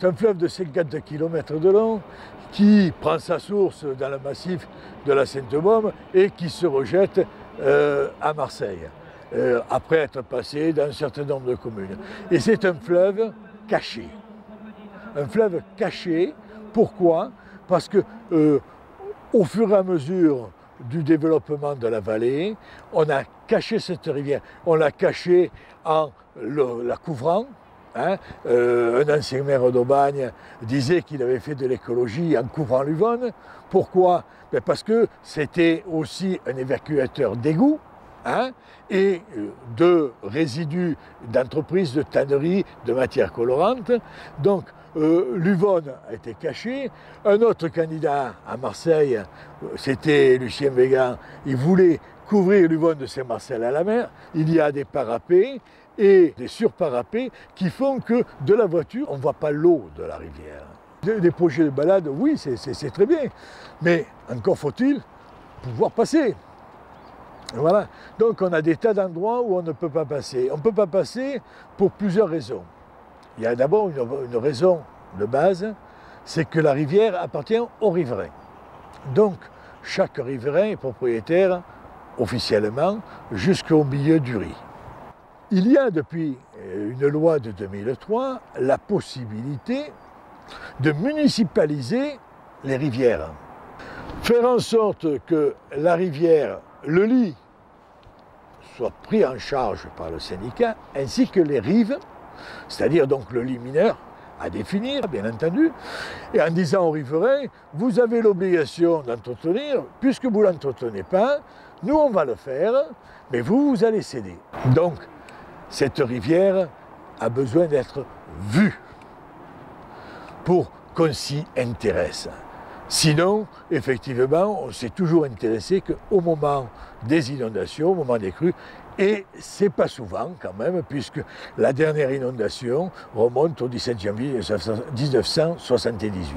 C'est un fleuve de 50 km de long qui prend sa source dans le massif de la Sainte-Baume et qui se rejette à Marseille, après être passé dans un certain nombre de communes. Et c'est un fleuve caché. Un fleuve caché, pourquoi? Parce que au fur et à mesure du développement de la vallée, on a caché cette rivière. On l'a cachée en la couvrant. Hein, un ancien maire d'Aubagne disait qu'il avait fait de l'écologie en couvrant l'Yvonne. Pourquoi? Ben parce que c'était aussi un évacuateur d'égouts, hein, et de résidus d'entreprises, de tanneries, de matières colorantes. Donc l'Yvonne a été cachée. Un autre candidat à Marseille, c'était Lucien Végan, il voulait couvrir l'Yvonne de Saint-Marcel à la mer. Il y a des parapets et des surparapets qui font que de la voiture, on ne voit pas l'eau de la rivière. Des projets de balade, oui, c'est très bien, mais encore faut-il pouvoir passer. Voilà. Donc on a des tas d'endroits où on ne peut pas passer. On ne peut pas passer pour plusieurs raisons. Il y a d'abord une raison de base, c'est que la rivière appartient aux riverains. Donc chaque riverain est propriétaire officiellement jusqu'au milieu du Ry. Il y a depuis une loi de 2003 la possibilité de municipaliser les rivières. Faire en sorte que la rivière, le lit, soit pris en charge par le syndicat, ainsi que les rives, c'est-à-dire donc le lit mineur, à définir, bien entendu, et en disant aux riverains, vous avez l'obligation d'entretenir, puisque vous ne l'entretenez pas, nous on va le faire, mais vous allez céder. Donc, cette rivière a besoin d'être vue pour qu'on s'y intéresse. Sinon, effectivement, on s'est toujours intéressé qu'au moment des inondations, au moment des crues, et c'est pas souvent quand même, puisque la dernière inondation remonte au 17 janvier 1978.